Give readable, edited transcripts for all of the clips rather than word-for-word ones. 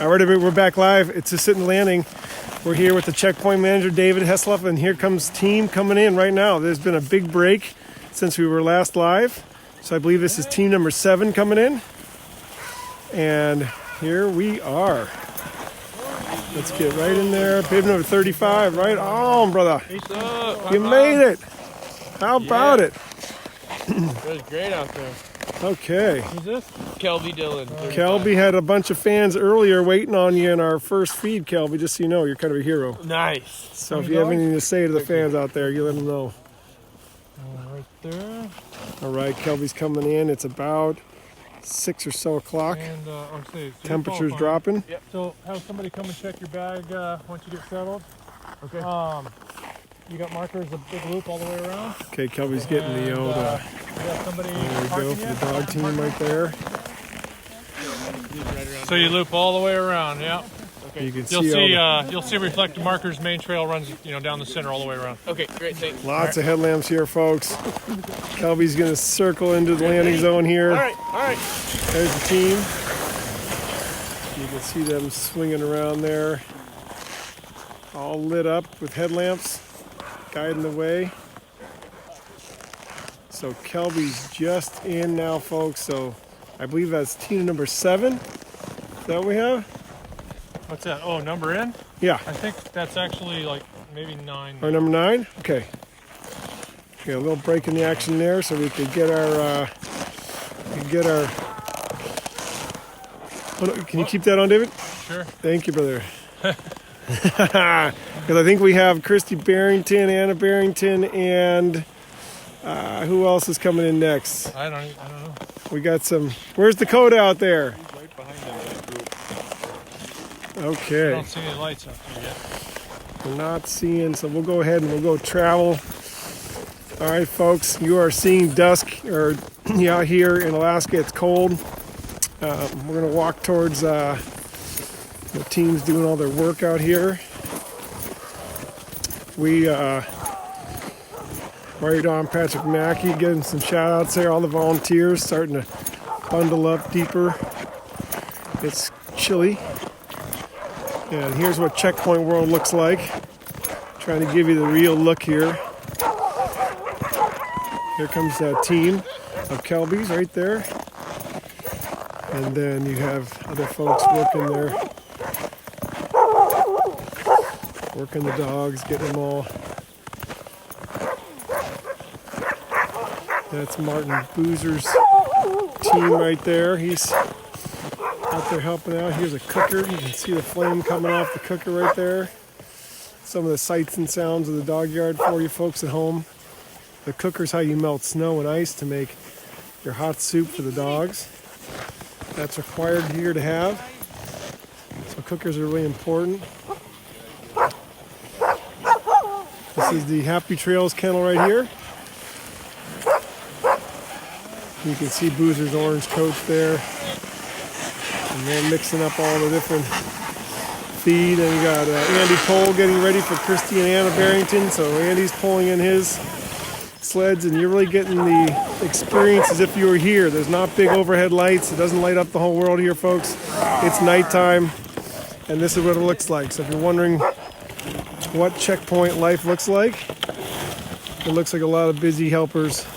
All right, everybody, we're back live. It's Susitna Landing. We're here with the checkpoint manager, David Hesloff, and here comes team coming in right now. There's been a big break since we were last live. So I believe this is team number 7 coming in. And here we are. Let's get right in there. Pavement number 35, right on, brother. You made it. How about it? It was great out there. Okay. Who's this? Kelby Dillon. Kelby had a bunch of fans earlier waiting on you in our first feed, Kelby, just so you know, you're kind of a hero. Nice. So if you have anything to say to the fans out there, you let them know. Right there. All right, Kelby's coming in. It's about 6 or so o'clock. And Temperature's dropping. Yep. So have somebody come and check your bag once you get settled. Okay. You got markers, a big loop all the way around. Okay, Kelby's getting the old. You got somebody there we go for the dog team right there. So you loop all the way around, yeah. Okay. You can You'll see reflective markers. Main trail runs, down the center all the way around. Okay, great, thanks. Lots of headlamps here, folks. Kelby's gonna circle into the landing zone here. All right. There's the team. You can see them swinging around there, all lit up with headlamps, guiding the way. So Kelby's just in now, folks. So I believe that's team number 7. Is that what we have? What's that? Oh, number in? Yeah. I think that's actually like maybe 9. Or number 9? Okay. Okay, a little break in the action there so we could get our can you keep that on, David? Sure. Thank you, brother. Because I think we have Christy Barrington, Anna Barrington, and who else is coming in next? I don't know. We got some. Where's Dakota out there? He's right behind that group. Okay. I don't see any lights out there yet. We're not seeing, so we'll go ahead and we'll go travel. All right, folks, you are seeing dusk, or out here in Alaska, it's cold. We're going to walk towards the teams doing all their work out here. We, right on Patrick Mackey, getting some shout outs there. All the volunteers starting to bundle up deeper. It's chilly. And here's what Checkpoint World looks like. Trying to give you the real look here. Here comes that team of Kelbys right there. And then you have other folks working there. Working the dogs, getting them all. That's Martin Boozer's team right there. He's out there helping out. Here's a cooker. You can see the flame coming off the cooker right there. Some of the sights and sounds of the dog yard for you folks at home. The cooker's how you melt snow and ice to make your hot soup for the dogs. That's required here to have. So cookers are really important. This is the Happy Trails kennel right here. You can see Boozer's orange coats there. And they're mixing up all the different feed. And we got Andy Cole getting ready for Christy and Anna Barrington. So Andy's pulling in his sleds, and you're really getting the experience as if you were here. There's not big overhead lights. It doesn't light up the whole world here, folks. It's nighttime, and this is what it looks like. So if you're wondering what checkpoint life looks like, it looks like a lot of busy helpers,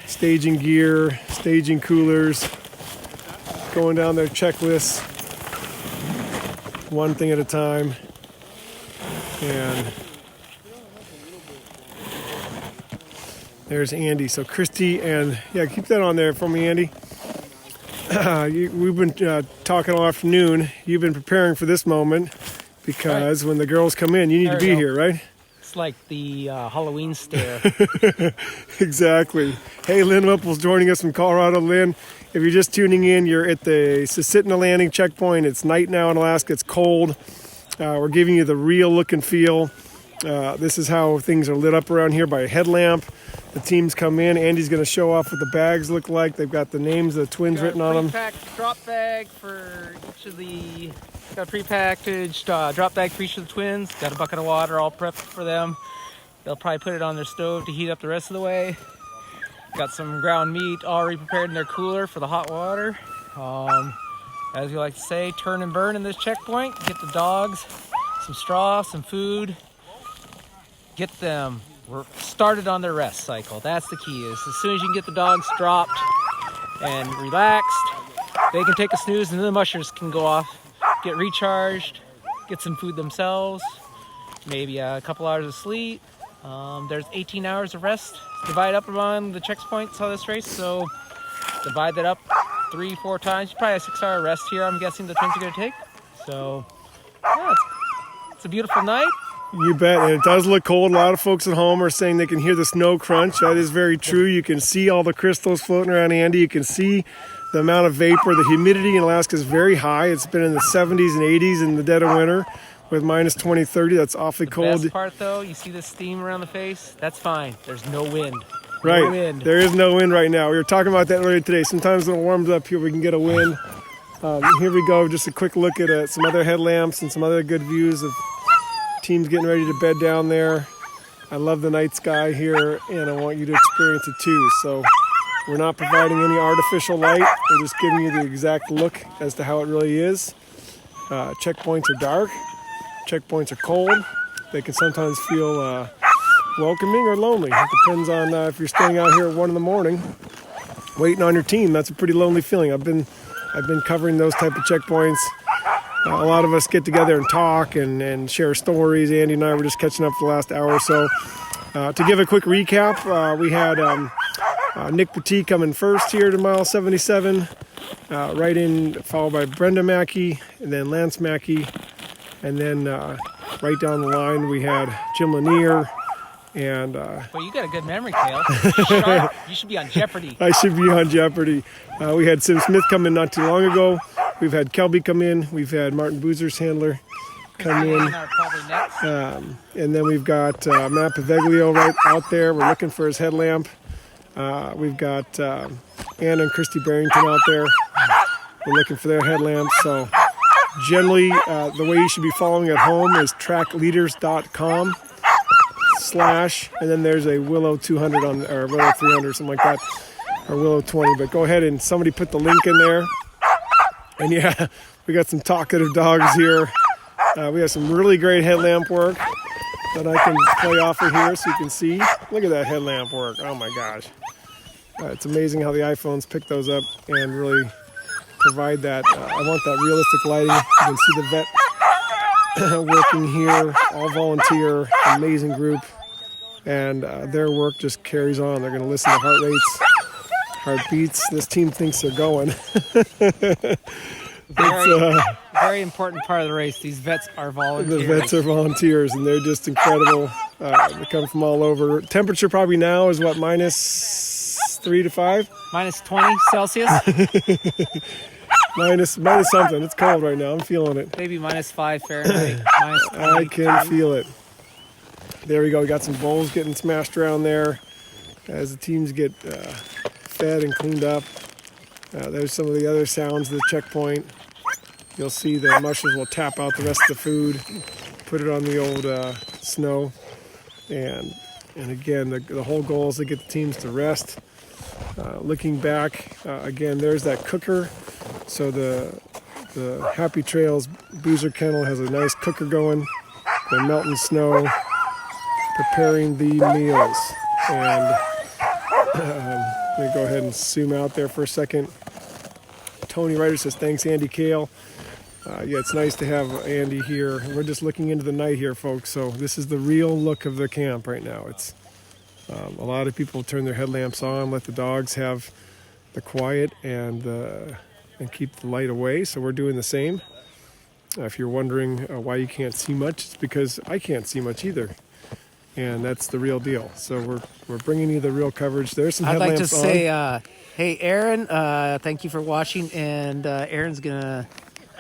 staging gear, staging coolers, going down their checklists, one thing at a time. And there's Andy. So Christy and, keep that on there for me, Andy. We've been talking all afternoon. You've been preparing for this moment because when the girls come in, you need to be here, right? It's like the Halloween stare. Exactly. Hey, Lynn Whipple's joining us from Colorado. Lynn, if you're just tuning in, you're at the Susitna Landing Checkpoint. It's night now in Alaska. It's cold. We're giving you the real look and feel. This is how things are lit up around here by a headlamp. The teams come in. Andy's going to show off what the bags look like. They've got the names of the twins written on them. Pre-packed drop bag for each of the... Got a pre-packaged drop bag for each of the twins. Got a bucket of water all prepped for them. They'll probably put it on their stove to heat up the rest of the way. Got some ground meat already prepared in their cooler for the hot water. as we like to say, turn and burn in this checkpoint. Get the dogs some straw, some food. Get them started on their rest cycle. That's the key. Is as soon as you can get the dogs dropped and relaxed, they can take a snooze, and then the mushers can go off, get recharged, get some food themselves, maybe a couple hours of sleep. There's 18 hours of rest divided up among the checkpoints on this race, so divide that up 3-4 times. You probably have a 6-hour rest here, I'm guessing the twins are going to take. So, yeah, it's a beautiful night. You bet, and it does look cold. A lot of folks at home are saying they can hear the snow crunch. That is very true. You can see all the crystals floating around, Andy. You can see the amount of vapor. The humidity in Alaska is very high. It's been in the 70s and 80s in the dead of winter with minus 20, 30. That's awfully cold. The best part, though, you see the steam around the face? That's fine. There's no wind. Right. No wind. There is no wind right now. We were talking about that earlier today. Sometimes when it warms up here, we can get a wind. Here we go. Just a quick look at some other headlamps and some other good views of teams getting ready to bed down there. I love the night sky here, and I want you to experience it too. So we're not providing any artificial light. We're just giving you the exact look as to how it really is. Checkpoints are dark. Checkpoints are cold. They can sometimes feel welcoming or lonely. It depends on if you're staying out here at 1 in the morning waiting on your team. That's a pretty lonely feeling. I've been covering those type of checkpoints. A lot of us get together and talk and share stories. Andy and I were just catching up for the last hour or so. To give a quick recap, we had Nick Petit coming first here to mile 77, right in, followed by Brenda Mackey, and then Lance Mackey, and then right down the line we had Jim Lanier. And well, you got a good memory, Kale. Sharp. You should be on Jeopardy. I should be on Jeopardy. We had Sim Smith come in not too long ago. We've had Kelby come in. We've had Martin Boozer's handler come in. And then we've got Matt Paveglio right out there. We're looking for his headlamp. We've got Anna and Christy Barrington out there. We're looking for their headlamps. So generally, the way you should be following at home is trackleaders.com/ and then there's a Willow 200 on, or Willow 300 or something like that, or Willow 20. But go ahead and somebody put the link in there. And yeah, we got some talkative dogs here. We have some really great headlamp work that I can play off of here so you can see. Look at that headlamp work. Oh my gosh. It's amazing how the iPhones pick those up and really provide that. I want that realistic lighting. You can see the vet working here, all volunteer, amazing group. And their work just carries on. They're going to listen to heart rates, heartbeats. This team thinks they're going. Very important part of the race. These vets are volunteers. The vets are volunteers, and they're just incredible. They come from all over. Temperature probably now is what, minus 3 to 5? Minus 20 Celsius? minus something. It's cold right now. I'm feeling it. Maybe minus 5 Fahrenheit. Minus 20. I can feel it. There we go. We got some bowls getting smashed around there as the teams get fed and cleaned up. There's some of the other sounds of the checkpoint. You'll see the mushers will tap out the rest of the food, put it on the old snow, and again, the whole goal is to get the teams to rest. Looking back, again, there's that cooker. So the Happy Trails Boozer Kennel has a nice cooker going. They're melting snow, preparing the meals, and let me go ahead and zoom out there for a second. Tony Ryder says, thanks, Andy Kale. Yeah, it's nice to have Andy here. We're just looking into the night here, folks. So this is the real look of the camp right now. It's a lot of people turn their headlamps on, let the dogs have the quiet and keep the light away. So we're doing the same. If you're wondering why you can't see much, it's because I can't see much either. And that's the real deal. So we're bringing you the real coverage. There's some headlamps on. I'd like to say, hey, Aaron, thank you for watching. And Aaron's going to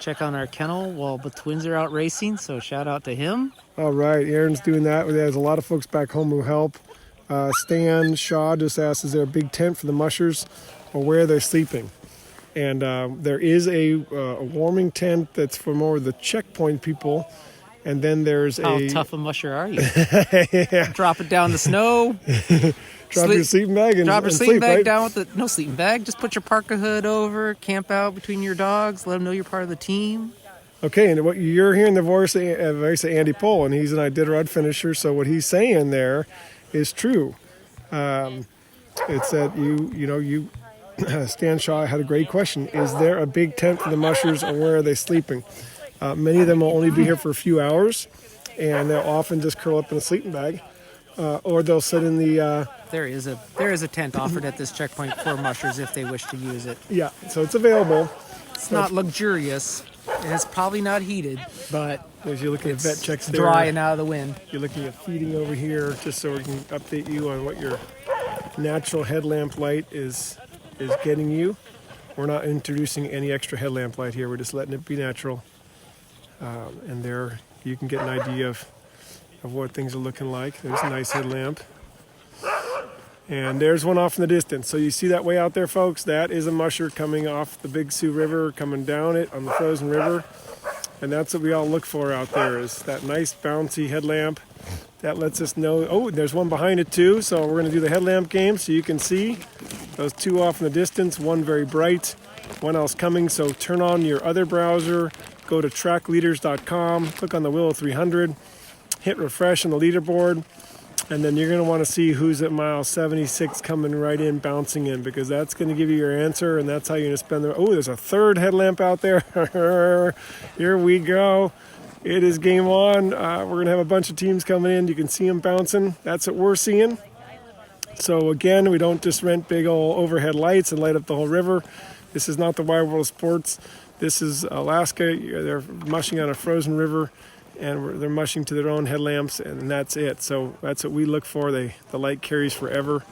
check on our kennel while the twins are out racing. So shout out to him. All right, Aaron's doing that. There's a lot of folks back home who help. Stan Shaw just asked, is there a big tent for the mushers or where they're sleeping? And there is a warming tent that's for more of the checkpoint people. And then there's How tough a musher are you? Yeah. Drop it down the snow. Drop your sleeping bag and drop your and sleeping sleep, bag right? down with the no sleeping bag. Just put your parka hood over, camp out between your dogs, let them know you're part of the team. Okay, and what you're hearing the voice of Andy Pohl, and he's an Iditarod finisher. So what he's saying there is true. It's that you Stan Shaw had a great question. Is there a big tent for the mushers, or where are they sleeping? Many of them will only be here for a few hours, and they'll often just curl up in a sleeping bag, or they'll sit in the. There is a tent offered at this checkpoint for mushers if they wish to use it. Yeah, so it's available. It's not luxurious, and it's probably not heated, but As you're looking at vet checks there, dry and out of the wind. you're looking at feeding over here, just so we can update you on what your natural headlamp light is getting you. We're not introducing any extra headlamp light here. We're just letting it be natural. And there you can get an idea of what things are looking like. There's a nice headlamp. And there's one off in the distance. So you see that way out there, folks? That is a musher coming off the Big Sioux River, coming down it on the frozen river. And that's what we all look for out there, is that nice bouncy headlamp that lets us know. Oh, there's one behind it too. So we're going to do the headlamp game so you can see those two off in the distance, one very bright, one else coming. So turn on your other browser, go to trackleaders.com, click on the Willow 300, hit refresh on the leaderboard, and then you're going to want to see who's at mile 76 coming right in, bouncing in, because that's going to give you your answer, and that's how you're going to spend the... Oh, there's a third headlamp out there. Here we go. It is game on. We're going to have a bunch of teams coming in. You can see them bouncing. That's what we're seeing. So again, we don't just rent big old overhead lights and light up the whole river. This is not the wide world of sports. This is Alaska. They're mushing on a frozen river, and they're mushing to their own headlamps, and that's it. So that's what we look for. The light carries forever,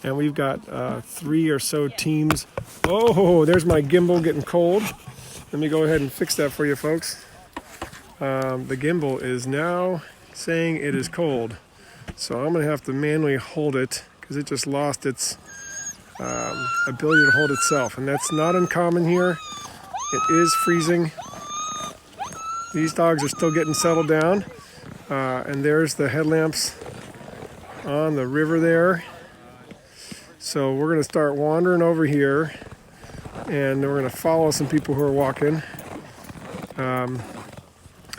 and we've got 3 or so teams. Oh, there's my gimbal getting cold. Let me go ahead and fix that for you, folks. The gimbal is now saying it is cold, so I'm going to have to manually hold it because it just lost its ability to hold itself, and that's not uncommon here. It is freezing. These dogs are still getting settled down, and there's the headlamps on the river there. So we're going to start wandering over here, and we're going to follow some people who are walking.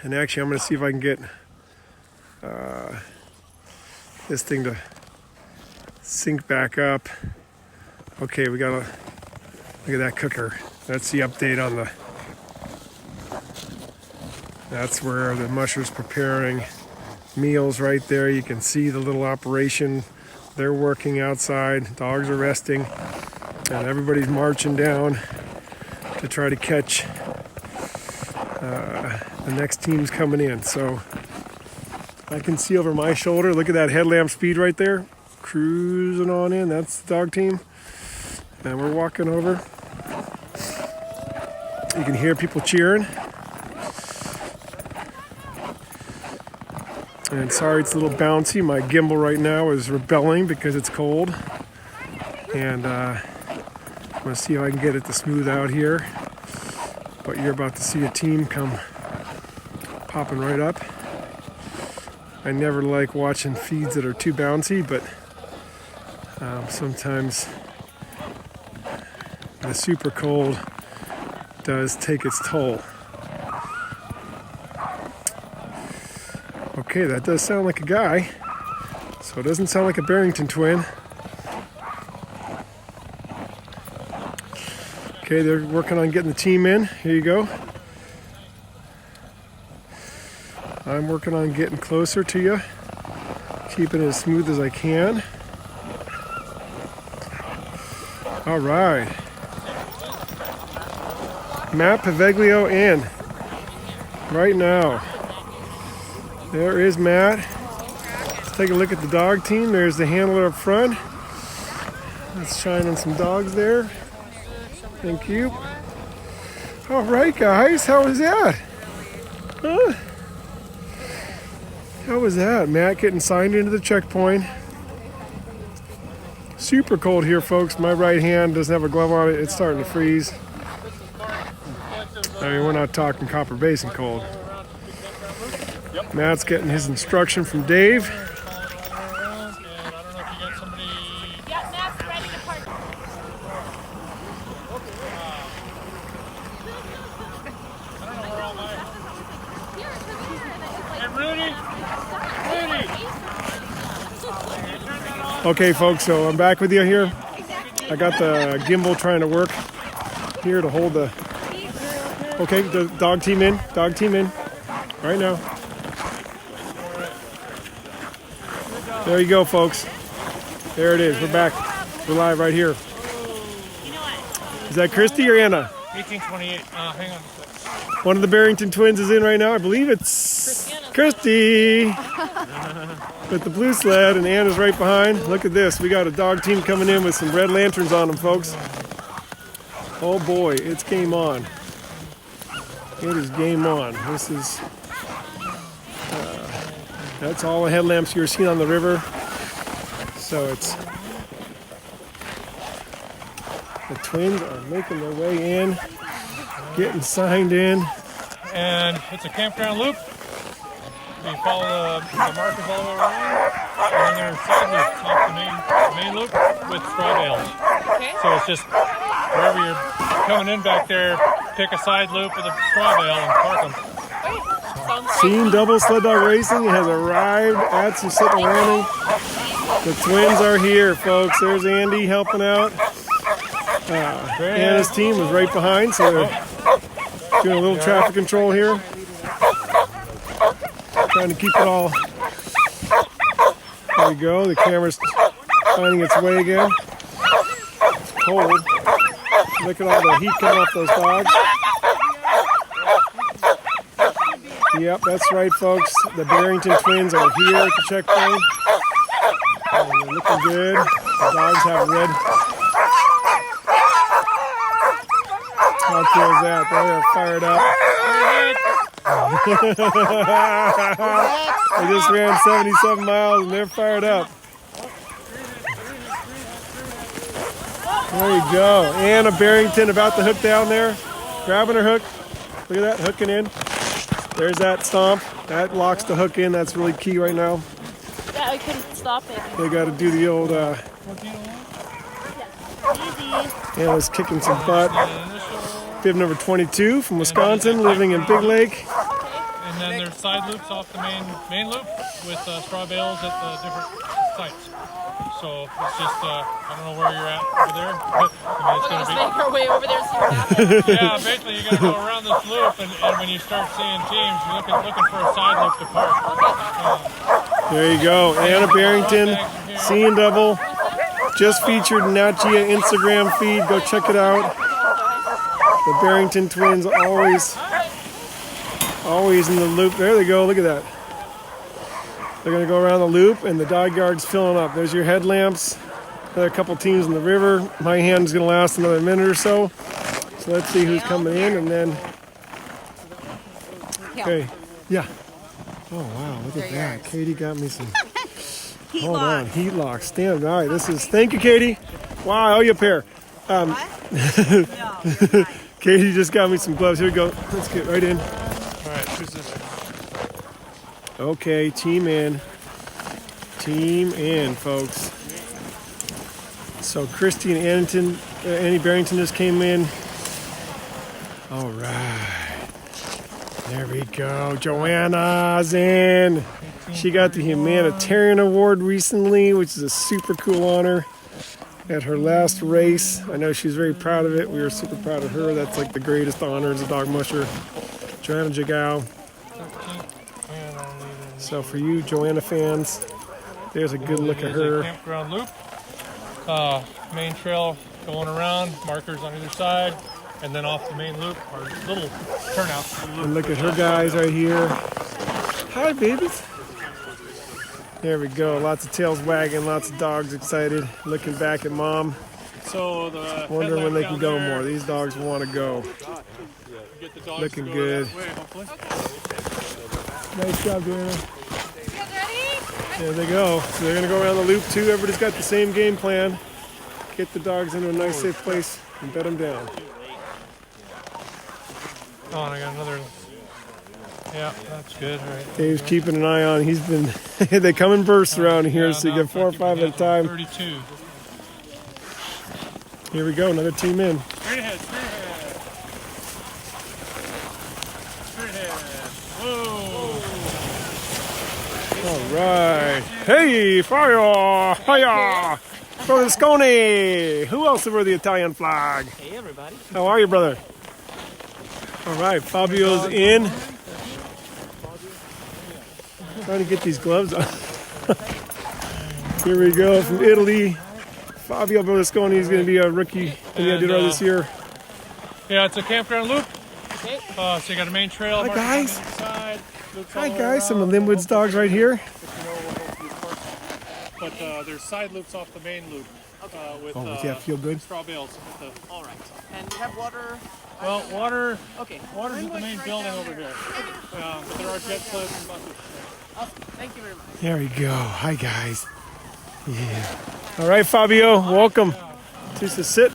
And actually, I'm going to see if I can get this thing to sync back up. Okay, we got to look at that cooker. That's the update on the... That's where the musher's preparing meals right there. You can see the little operation. They're working outside. Dogs are resting. And everybody's marching down to try to catch the next team's coming in. So I can see over my shoulder. Look at that headlamp speed right there. Cruising on in. That's the dog team. And we're walking over. You can hear people cheering. And sorry it's a little bouncy. My gimbal right now is rebelling because it's cold. And I'm going to see if I can get it to smooth out here. But you're about to see a team come popping right up. I never like watching feeds that are too bouncy, but sometimes the super cold does take its toll. Okay, that does sound like a guy, so it doesn't sound like a Barrington twin. Okay, they're working on getting the team in. Here you go. I'm working on getting closer to you, keeping it as smooth as I can. All right. Matt Paveglio in right now. There is Matt. Let's take a look at the dog team. There's the handler up front. Let's shine on some dogs there. Thank you. All right, guys. How was that? Huh? How was that? Matt getting signed into the checkpoint. Super cold here, folks. My right hand doesn't have a glove on it. It's starting to freeze. I mean, we're not talking Copper Basin cold. Matt's getting his instruction from Dave. Okay, folks, so I'm back with you here. I got the gimbal trying to work here to hold the... Okay, the dog team in. Dog team in. Right now. There you go, folks. There it is. We're back. We're live right here. Is that Christy or Anna? 1828. Hang on a sec. One of the Barrington twins is in right now. I believe it's Christy with the blue sled, and Anna's right behind. Look at this. We got a dog team coming in with some red lanterns on them, folks. Oh boy, it's game on. It is game on. This is... that's all the headlamps you're seeing on the river. So it's... the twins are making their way in, getting signed in. And it's a campground loop. You follow the markers all the way around, and then there's side loops off the main loop with straw bales. Okay. So it's just wherever you're coming in back there, pick a side loop with a straw bale and park them. Sounds great. Team Double Sled Dog Racing has arrived at Susitna Landing. The twins are here, folks. There's Andy helping out. Anna's team was right behind, so they're doing a little traffic control here. Trying to keep it all. There we go. The camera's finding its way again. It's cold. Look at all the heat coming off those dogs. Yep, that's right, folks. The Barrington twins are here at the checkpoint. And they're looking good. The dogs have red. How cool is that? They're fired up. They just ran 77 miles and they're fired up. There you go. Anna Barrington about to hook down there. Grabbing her hook. Look at that, hooking in. There's that stomp. That locks the hook in. That's really key right now. Yeah, I couldn't stop it. They got to do the old... Anna's kicking some butt. Bib number 22 from Wisconsin, living in Big Lake. And then there's side loops off the main loop with straw bales at the different sites. So it's just, I don't know where you're at over there, but I mean, it's going to be... make our way over there, see what happens. Yeah, basically you got to go around this loop, and when you start seeing teams, you're looking for a side loop to park. There you go, Anna Barrington, seeing double. Just featured in Nat Geo Instagram feed. Go check it out. The Barrington twins always in the loop. There they go. Look at that. They're going to go around the loop, and the dog yard's filling up. There's your headlamps. Another couple teams in the river. My hand's going to last another minute or so. So let's see who's coming in, and then... Okay. Yeah. Oh, wow. Look at that. Katie got me some... Hold on. Heat lock. Stand. All right. This is... Thank you, Katie. Wow, I owe you a pair. Katie just got me some gloves. Here we go. Let's get right in. All right, who's this? Okay, team in. Team in, folks. So Christy and Annie Barrington just came in. All right. There we go. Joanna's in. She got the Humanitarian Award recently, which is a super cool honor. At her last race. I know she's very proud of it. We were super proud of her. That's like the greatest honor as a dog musher. Joanna Jagao. So for you Joanna fans, there's a good look at her. Campground loop. Main trail going around, markers on either side, and then off the main loop are little turnouts. And look at her guys right here. Hi babies. There we go. Lots of tails wagging, lots of dogs excited, looking back at mom. So the wondering when they can go more. These dogs want to go. Get the dogs looking to go good. that way, hopefully. Nice job, Joanna. You guys ready? There they go. So they're going to go around the loop too. Everybody's got the same game plan. Get the dogs into a nice safe place and bed them down. Oh, and I got another. Yeah, that's good. All right. Dave's keeping an eye on. He's been. They come in bursts around here, so you get 4 or 5 at a time. 32. Here we go. Another team in. Straight ahead. Straight ahead. Straight ahead. Whoa. All right. Hey, Fabio! Hiya! Berlusconi! Who else over the Italian flag? Hey, everybody. How are you, brother? All right, Fabio's in. Trying to get these gloves on. Here we go from Italy. Fabio Berlusconi is going to be a rookie in the Iditarod this year. Yeah, it's a campground loop. Okay. So you got a main trail. Hi, guys. Side, Hi, guys. Some of Linwood's dogs right here. But there's side loops off the main loop. With, Oh, yeah, feel good. straw bales. All right. And you have water? Well, water. Okay. Water's at the main building over here. But there are jet sleds and buses. Awesome. Thank you very much. There we go. Hi, guys. Yeah. All right, Fabio. Welcome to Susitna.